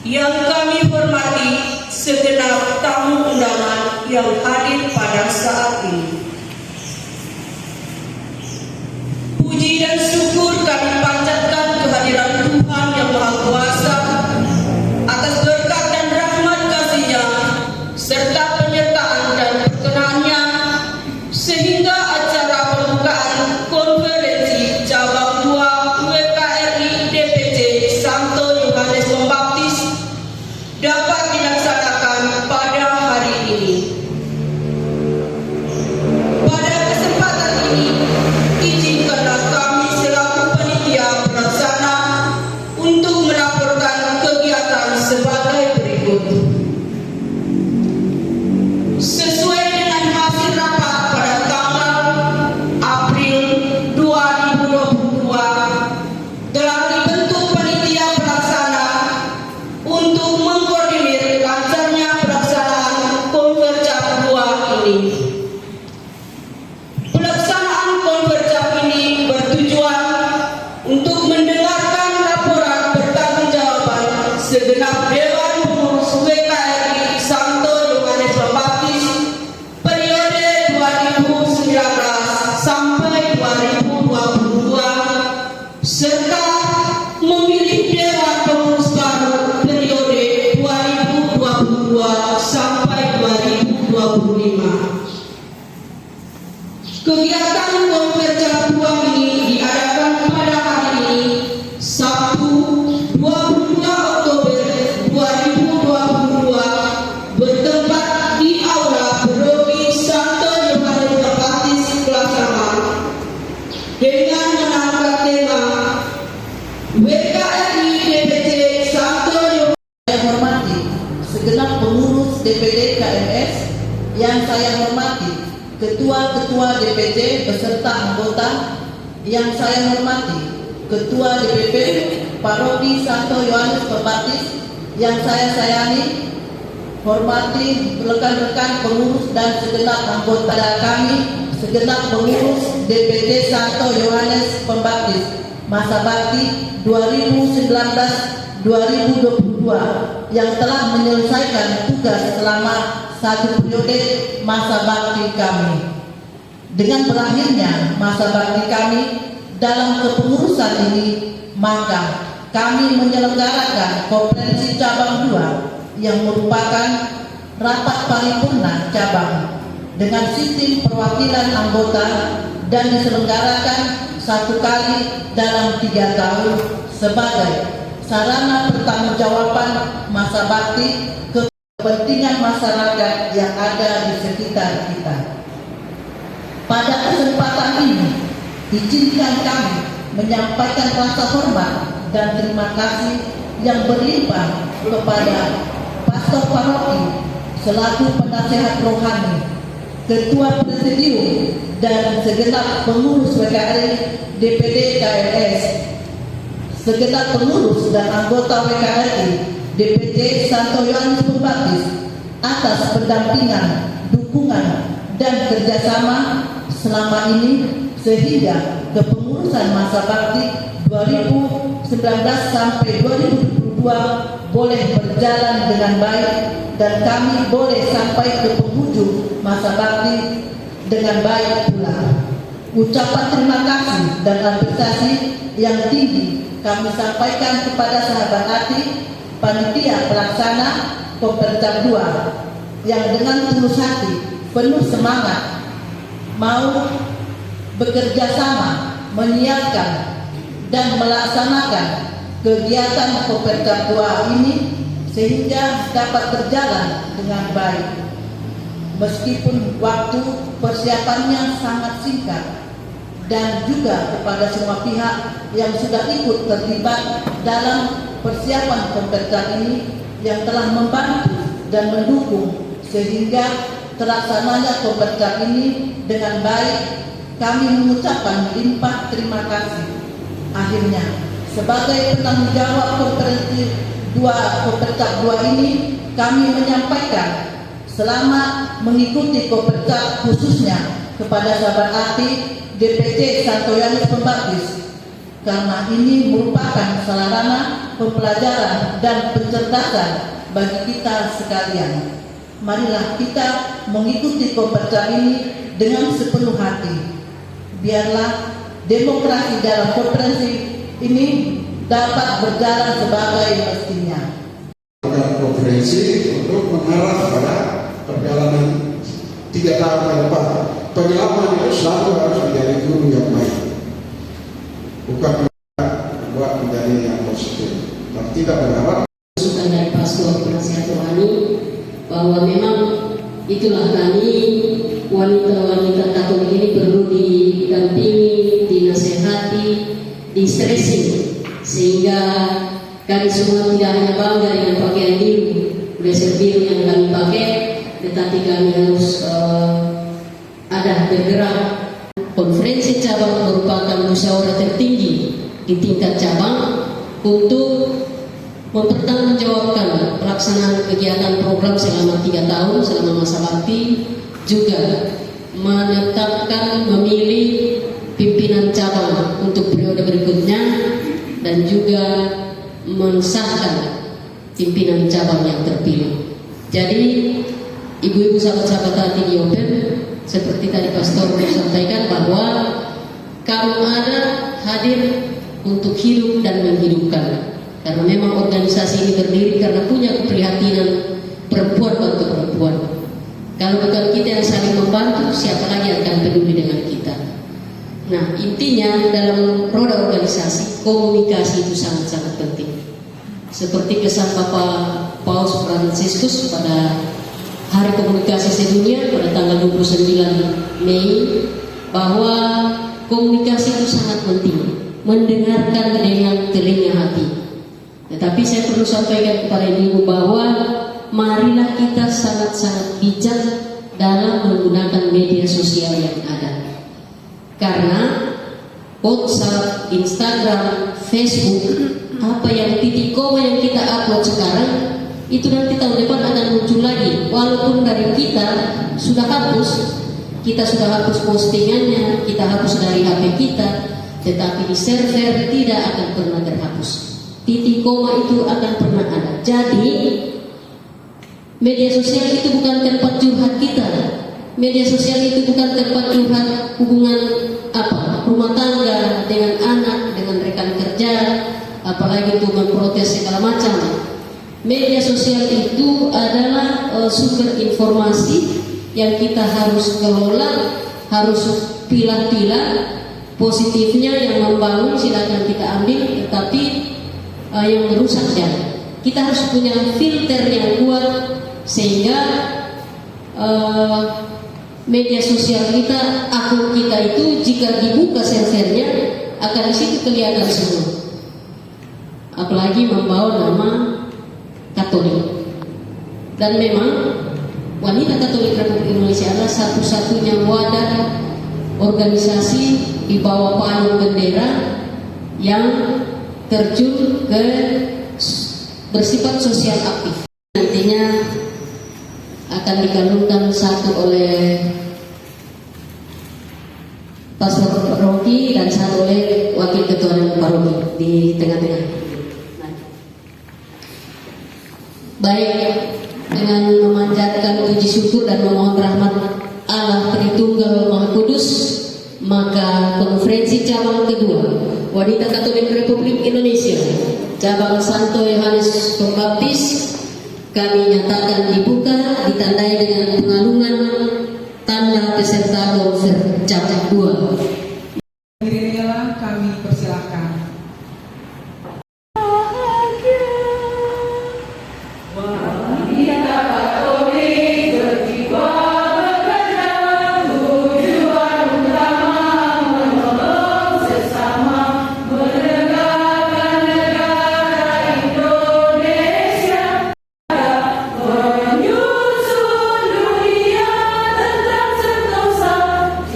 Yang kami hormati segenap tamu undangan yang hadir pada saat ini. Puji dan syukur kami panjatkan kehadiran Tuhan Yang Maha Kuasa atas berkat dan rahmat kasih-Nya serta penyertaan dan perkenannya sehingga acara pembukaan konferensi cabang 2 WKRI DPC Santo Yohanes Pembaptis dapat dilaksanakan pada hari ini. Pada kesempatan ini, izinkanlah kami selaku panitia pelaksana untuk melaporkan kegiatan sebagai berikut. Sesuai dengan hasil rapat pada tanggal April 2022, telah dibentuk panitia pelaksana untuk mengkoordinir lancarnya pelaksanaan Konvercap 2 ini. Pelaksanaan Konvercap ini bertujuan untuk mendengarkan laporan pertanggungjawaban segenap Dewan Pengurus WKRI Santo Yohanes Pembaptis periode 2019 sampai 2022 serta memilih Dewan Pengurus baru periode 2022 sampai 2025. Kegiatan Konvercap 2 ini diadakan pada hari ini, Sabtu 22 Oktober 2022, bertempat di Aula Paroki Santo Yohanes Pembaptis Pelaksana dengan mengangkat tema WKRI DPC Santo Yohanes. Saya hormati segenap pengurus DPD KMS yang saya hormati, ketua-ketua DPC beserta anggota yang saya hormati, ketua DPP Paroki Santo Yohanes Pembaptis yang saya sayangi, hormati rekan-rekan pengurus dan segenap anggota kami, segenap pengurus DPD Santo Yohanes Pembaptis masa bakti 2019-2022 yang telah menyelesaikan tugas selama satu periode masa bakti kami. Dengan berakhirnya masa bakti kami dalam kepengurusan ini, maka kami menyelenggarakan konferensi cabang 2 yang merupakan rapat paripurna cabang dengan sistem perwakilan anggota dan diselenggarakan satu kali dalam 3 tahun sebagai sarana pertanggungjawaban masa bakti kepentingan masyarakat yang ada di sekitar kita. Pada kesempatan ini, izinkan kami menyampaikan rasa hormat dan terima kasih yang berlimpah kepada Pastor Paroki selaku penasehat rohani, Ketua Presidium dan segenap pengurus WKRI DPD KMS, segenap pengurus dan anggota WKRI DPC Santo Yohanes Pembaptis atas pendampingan, dukungan, dan kerjasama selama ini sehingga kepengurusan masa bakti 2019 sampai 2022 boleh berjalan dengan baik dan kami boleh sampai ke penghujung masa bakti dengan baik pula. Ucapan terima kasih dan apresiasi yang tinggi kami sampaikan kepada sahabat hati panitia pelaksana Konvercap 2 yang dengan tulus hati, penuh semangat mau bekerja sama menyiapkan dan melaksanakan kegiatan Konvercap 2 ini sehingga dapat berjalan dengan baik. Meskipun waktu persiapannya sangat singkat, dan juga kepada semua pihak yang sudah ikut terlibat dalam persiapan Konvercap ini yang telah membantu dan mendukung sehingga terlaksananya Konvercap ini dengan baik, kami mengucapkan limpah terima kasih. Akhirnya, sebagai penanggung jawab konferensi Konvercap 2 ini, kami menyampaikan selamat mengikuti Konvercap khususnya kepada sahabat hati DPC Santo Yohanes Pembaptis, karena ini merupakan sarana pembelajaran dan pencerdasan bagi kita sekalian. Marilah kita mengikuti pembacaan ini dengan sepenuh hati. Biarlah demokrasi dalam konferensi ini dapat berjalan sebagai mestinya. Konferensi untuk mengarah pada perjalanan 3 tahun ke depan. Penyelaman itu selalu harus menjadi guru yang baik, bukan buat menjadi yang positif. Dan tidak berharap masukan dari pastor penasihat rohani bahwa memang itulah kami wanita-wanita Katolik ini perlu didampingi, dinasehati, di-stressing sehingga kami semua tidak hanya bangga dengan pakaian biru, blazer biru yang kami pakai, tetapi kami harus ada bergerak. Konferensi cabang merupakan musyawarah tertinggi di tingkat cabang untuk mempertanggungjawabkan pelaksanaan kegiatan program selama 3 tahun selama masa bakti, juga menetapkan memilih pimpinan cabang untuk periode berikutnya dan juga mensahkan pimpinan cabang yang terpilih. Jadi ibu-ibu sahabat-sahabat hati di Open, seperti tadi pastor sampaikan bahwa kamu ada hadir untuk hidup dan menghidupkan. Karena memang organisasi ini berdiri karena punya keprihatinan perempuan bantu perempuan. Kalau bukan kita yang saling membantu, siapa lagi yang akan peduli dengan kita? Nah, intinya dalam roda organisasi, komunikasi itu sangat-sangat penting. Seperti pesan Bapak Paus Fransiskus pada Hari Komunikasi Sedunia pada tanggal 29 Mei, bahwa komunikasi itu sangat penting, mendengarkan dengan telinga hati. Tetapi saya perlu sampaikan kepada ibu bahwa marilah kita sangat-sangat bijak dalam menggunakan media sosial yang ada. Karena WhatsApp, Instagram, Facebook, apa yang titik koma yang kita upload sekarang, itu nanti tahun depan akan muncul lagi. Walaupun dari kita sudah hapus, kita sudah hapus postingannya, kita hapus dari HP kita, tetapi di server tidak akan pernah terhapus. Titik koma itu akan pernah ada. Jadi media sosial itu bukan tempat curhat kita. Media sosial itu bukan tempat curhat hubungan rumah tangga dengan anak, dengan rekan kerja, apalagi untuk memprotes segala macam. Media sosial itu adalah sumber informasi yang kita harus kelola, harus pilah-pilah. Positifnya yang membangun silakan kita ambil, tetapi yang merusak jangan. Kita harus punya filter yang kuat sehingga media sosial kita, akun kita itu jika dibuka servernya akan di situ kelihatan semua. Apalagi membawa nama Katolik. Dan memang Wanita Katolik Republik Indonesia adalah satu-satunya wadah organisasi di bawah payung bendera yang terjun ke bersifat sosial aktif. Nantinya akan dikalungkan satu oleh Pastor Rocky dan satu oleh Wakil Ketua dan Paroki di tengah-tengah. Baik, dengan memanjatkan puji syukur dan memohon rahmat Allah Tritunggal Maha Kudus, maka konferensi cabang kedua Wanita Katolik Republik Indonesia cabang Santo Yohanes Pembaptis kami nyatakan dibuka, ditandai dengan pengalungan tanda peserta konfer cabang 2. Dirinya kami persilahkan.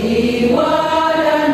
Jiwa dan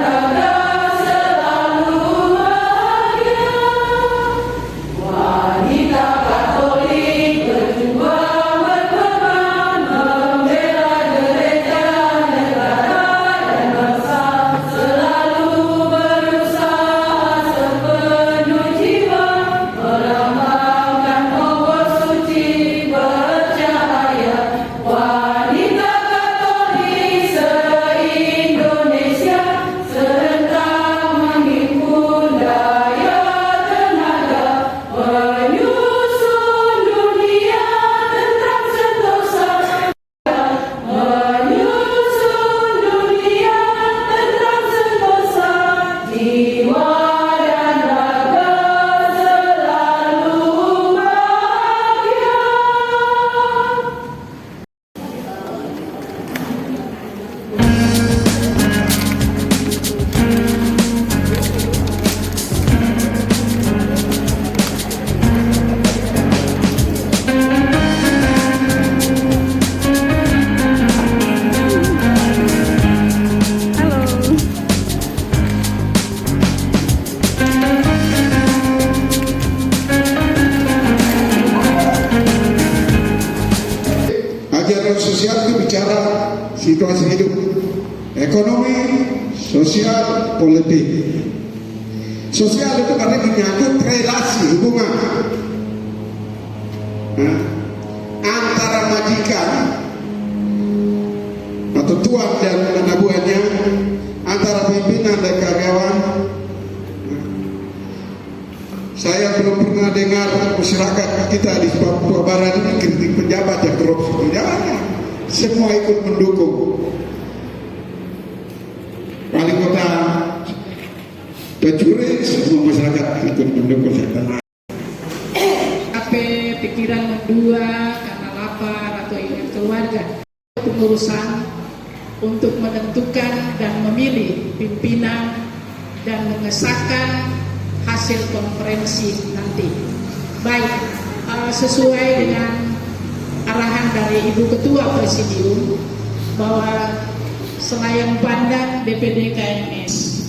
keadilan sosial itu bicara situasi hidup, ekonomi, sosial, politik. Sosial itu karena menyangkut relasi hubungan antara majikan atau tuan dan anak buahnya, antara pimpinan dan karyawan. Saya belum pernah dengar masyarakat kita di Papua Barat ini kritik pejabat yang korupsi. Tidak ada. Semua ikut mendukung. Wali kota pencuri, semua masyarakat ikut mendukung. Apa pikiran mendua karena lapar atau ingin keluarga. Pengurusan untuk menentukan dan memilih pimpinan dan mengesahkan hasil konferensi nanti. Baik, sesuai dengan arahan dari Ibu Ketua Presidium bahwa Senayan Pandan DPD KMS,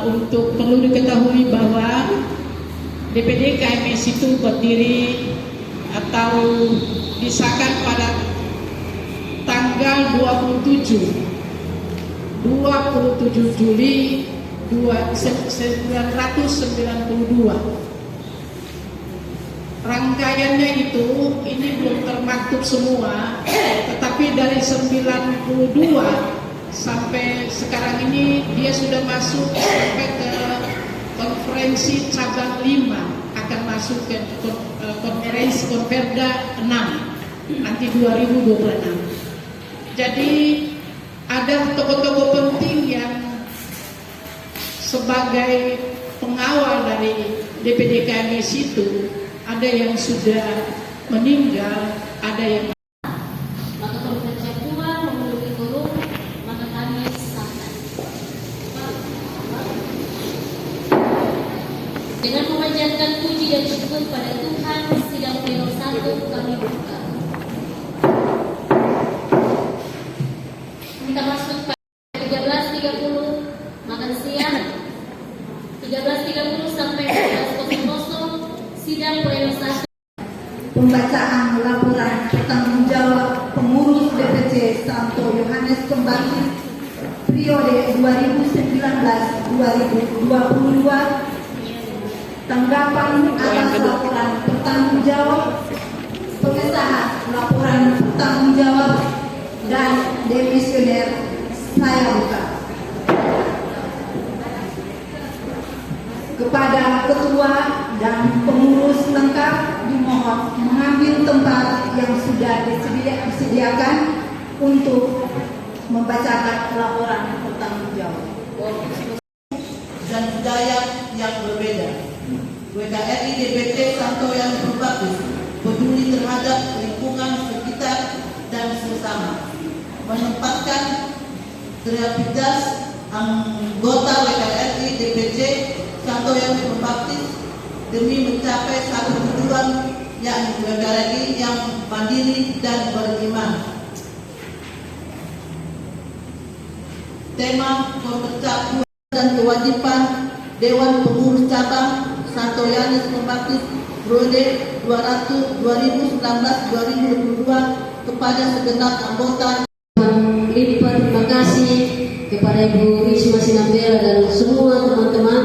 untuk perlu diketahui bahwa DPD KMS itu berdiri atau disahkan pada tanggal 27 Juli 1992. Rangkaiannya itu ini belum termaktub semua, tetapi dari 92 sampai sekarang ini dia sudah masuk sampai ke konferensi cabang 5, akan masuk ke konferensi Konferda 6 nanti 2026. Jadi ada tokoh-tokoh penting yang sebagai pengawal dari DPD KMS itu, ada yang sudah meninggal, ada yang Maka kalau ketua memenuhi quorum, maka kami sahkan. Dengan memanjatkan puji dan syukur pada Tuhan, sidang pleno 1 kami buka. Kita masuk pada 13.30 makan siang, 13.30 sampai 14.00 sidang pleno 1. Pembacaan laporan pertanggungjawab pengurus DPC Santo Yohanes Pembaptis periode 2019-2022, tanggapan atas laporan pertanggungjawab, pengesahan laporan pertanggungjawab dan demisioner. Saya buka. Kepada ketua dan pengurus lengkap dimohon mengambil tempat yang sudah disediakan untuk membacakan laporan pertanggungjawab dan budaya yang berbeda. WKRI DPC Santo Yohanes Pembaptis peduli terhadap lingkungan sekitar dan sesama, menempatkan kreativitas anggota WKRI DPC Santo Yohanes Pembaptis demi mencapai satu tujuan, yakni WKRI yang mandiri dan beriman. Tema kompetisi dan kewajiban Dewan Pengurus Cabang Santo Yohanes Pembaptis periode 2019-2022 kepada segenap anggota. Lipat terima kasih kepada Ibu Risma Sinambela dan semua teman-teman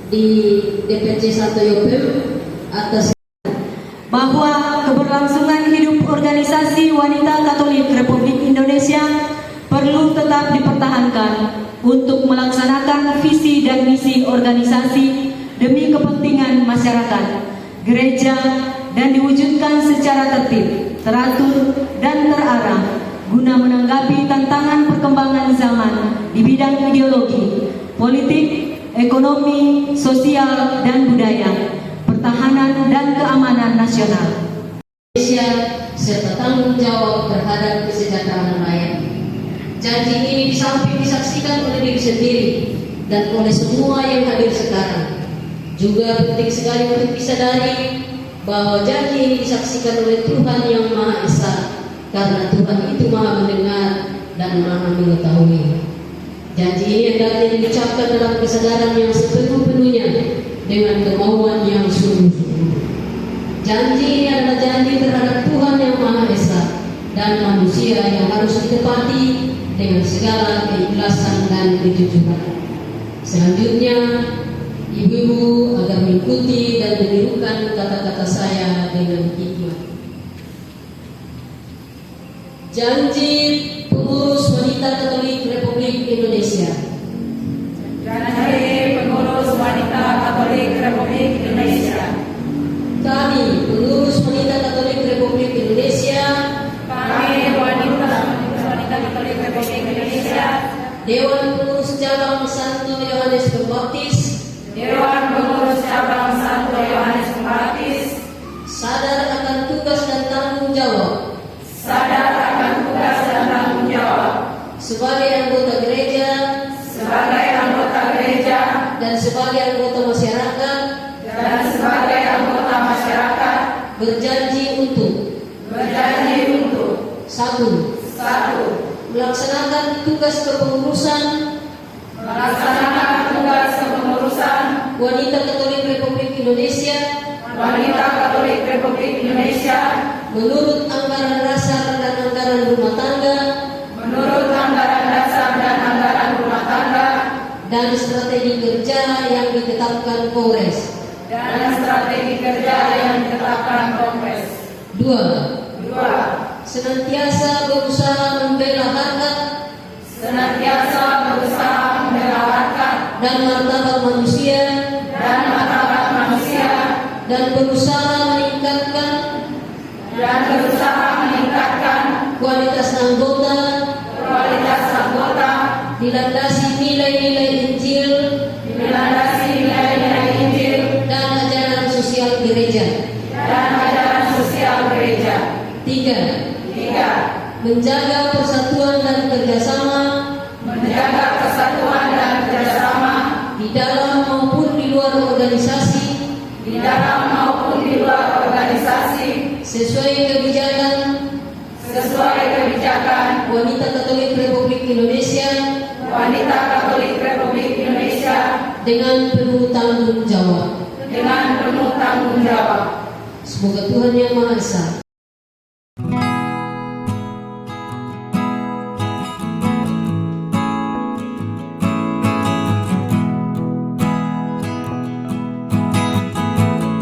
di DPC Santo Yopem atas bahwa keberlangsungan hidup organisasi wanita Katolik Republik Indonesia perlu tetap dipertahankan untuk melaksanakan visi dan misi organisasi demi kepentingan masyarakat, gereja, dan diwujudkan secara tertib, teratur, dan terarah guna menanggapi tantangan perkembangan zaman di bidang ideologi, politik, ekonomi, sosial, dan budaya, pertahanan dan keamanan nasional Indonesia serta tanggung jawab terhadap kesejahteraan rakyat. Janji ini di samping disaksikan oleh diri sendiri dan oleh semua yang hadir sekarang, juga penting sekali untuk disadari bahwa janji ini disaksikan oleh Tuhan yang Maha Esa, karena Tuhan itu Maha mendengar dan Maha mengetahui. Janji ini hendaknya diucapkan dalam kesadaran yang sepenuh-penuhnya dengan kemauan yang sungguh-sungguh. Janji ini adalah janji terhadap Tuhan yang Maha Esa dan manusia yang harus ditepati dengan segala keikhlasan dan kejujuran. Selanjutnya, ibu-ibu agar mengikuti dan menirukan kata-kata saya dengan hikmat. Janji pengurus wanita Katolik Republik Indonesia. Janji pengurus wanita Katolik Republik Indonesia. Kami, pengurus wanita Katolik Republik Indonesia, Kami wanita Katolik Republik Indonesia, Dewan Pengurus Cabang Santo Yohanes Pembaptis, Dewan Pengurus Cabang Santo Yohanes Pembaptis, sadar akan tugas dan tanggung jawab sadar akan tugas dan tanggung jawab sebagai anggota gereja sebagai anggota gereja dan sebagai anggota masyarakat, dan sebagai anggota masyarakat, berjanji untuk satu, melaksanakan tugas kepengurusan melaksanakan tugas kepengurusan wanita Katolik Republik Indonesia wanita Katolik Republik Indonesia menurut anggaran dasar dan anggaran rumah tangga menurut anggaran dasar dan anggaran rumah tangga dan strategi kerja yang ditetapkan Kongres. dan strategi kerja yang ditetapkan Kongres. 2. Senantiasa berusaha membela harkat Senantiasa berusaha membela harkat dan martabat manusia dan martabat manusia dan berusaha meningkatkan kualitas anggota dilandasi nilai-nilai Injil dilandasi nilai-nilai Injil dan ajaran sosial gereja. dan ajaran sosial gereja. 3. 3. Menjaga persatuan dan kerjasama Menjaga persatuan dan kerjasama di dalam maupun di luar organisasi di dalam maupun di luar organisasi sesuai kebijakan wanita Katolik Republik Indonesia wanita Katolik Republik Indonesia dengan penuh tanggung jawab. dengan penuh tanggung jawab. Semoga Tuhan Yang Maha Esa